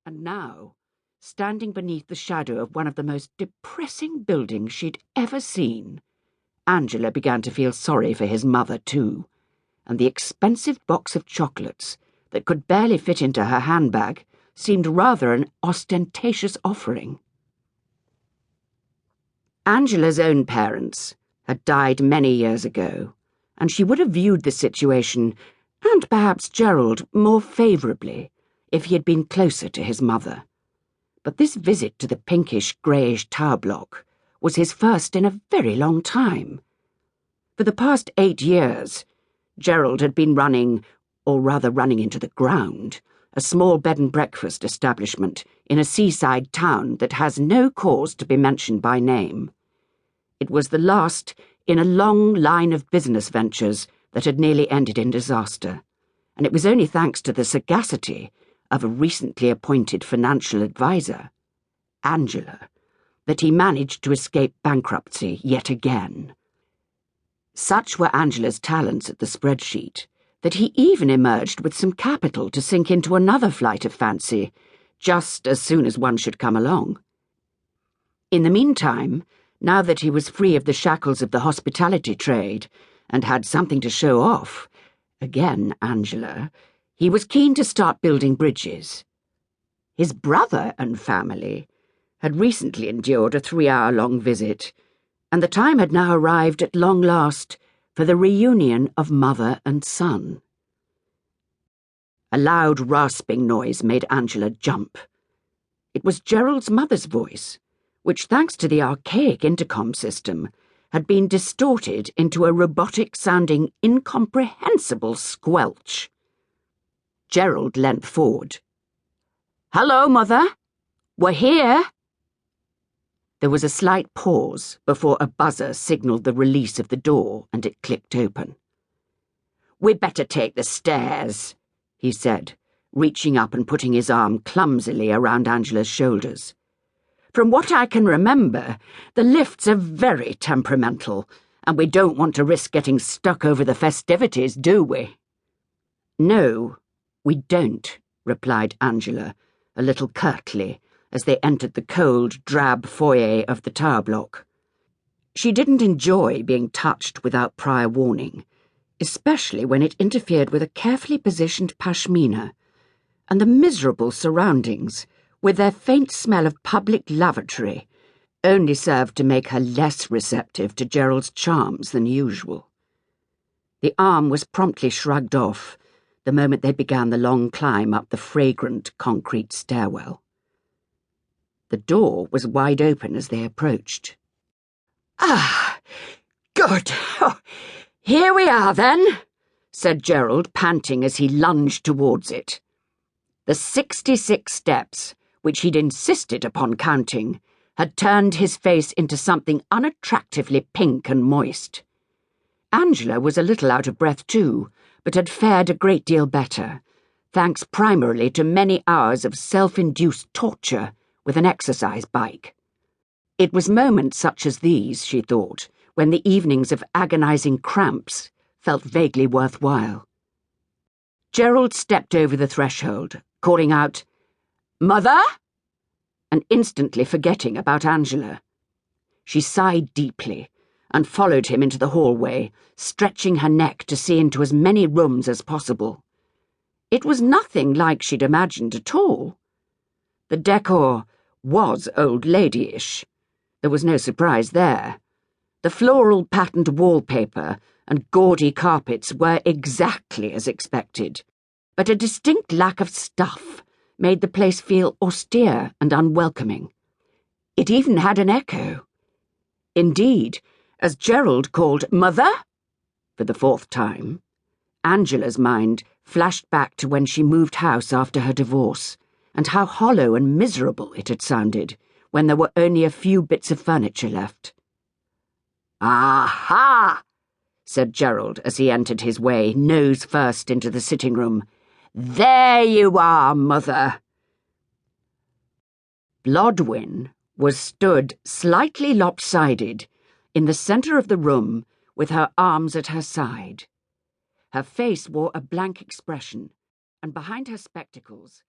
And now, standing beneath the shadow of one of the most depressing buildings she'd ever seen, Angela began to feel sorry for his mother too, and the expensive box of chocolates that could barely fit into her handbag seemed rather an ostentatious offering. Angela's own parents had died many years ago, and she would have viewed the situation, and perhaps Gerald, more favourably if he had been closer to his mother. But this visit to the pinkish-greyish tower block was his first in a very long time. For the past 8 years, Gerald had been running, or rather running into the ground, a small bed-and-breakfast establishment in a seaside town that has no cause to be mentioned by name. It was the last in a long line of business ventures that had nearly ended in disaster, and it was only thanks to the sagacity of a recently appointed financial advisor, Angela, that he managed to escape bankruptcy yet again. Such were Angela's talents at the spreadsheet that he even emerged with some capital to sink into another flight of fancy, just as soon as one should come along. In the meantime, now that he was free of the shackles of the hospitality trade and had something to show off, again Angela, he was keen to start building bridges. His brother and family had recently endured a 3-hour-long visit, and the time had now arrived at long last for the reunion of mother and son. A loud rasping noise made Angela jump. It was Gerald's mother's voice, which, thanks to the archaic intercom system, had been distorted into a robotic-sounding, incomprehensible squelch. Gerald leant forward. "Hello, Mother. We're here." There was a slight pause before a buzzer signalled the release of the door, and it clicked open. "We'd better take the stairs," he said, reaching up and putting his arm clumsily around Angela's shoulders. "From what I can remember, the lifts are very temperamental, and we don't want to risk getting stuck over the festivities, do we?" "No, we don't," replied Angela, a little curtly, as they entered the cold, drab foyer of the tower block. She didn't enjoy being touched without prior warning, especially when it interfered with a carefully positioned pashmina, and the miserable surroundings, with their faint smell of public lavatory, only served to make her less receptive to Gerald's charms than usual. The arm was promptly shrugged off the moment they began the long climb up the fragrant concrete stairwell. The door was wide open as they approached. "Ah, good. Oh, here we are, then," said Gerald, panting as he lunged towards it. The 66 steps, which he'd insisted upon counting, had turned his face into something unattractively pink and moist. Angela was a little out of breath too, but had fared a great deal better, thanks primarily to many hours of self-induced torture with an exercise bike. It was moments such as these, she thought, when the evenings of agonizing cramps felt vaguely worthwhile. Gerald stepped over the threshold, calling out, "Mother?" and instantly forgetting about Angela. She sighed deeply and followed him into the hallway, stretching her neck to see into as many rooms as possible. It was nothing like she'd imagined at all. The decor was old ladyish. There was no surprise there. The floral patterned wallpaper and gaudy carpets were exactly as expected, but a distinct lack of stuff made the place feel austere and unwelcoming. It even had an echo. Indeed, as Gerald called "Mother" for the 4th time, Angela's mind flashed back to when she moved house after her divorce, and how hollow and miserable it had sounded when there were only a few bits of furniture left. "Aha!" said Gerald as he entered his way, nose first, into the sitting room. "There you are, Mother." Blodwyn was stood slightly lopsided in the centre of the room with her arms at her side. Her face wore a blank expression, and behind her spectacles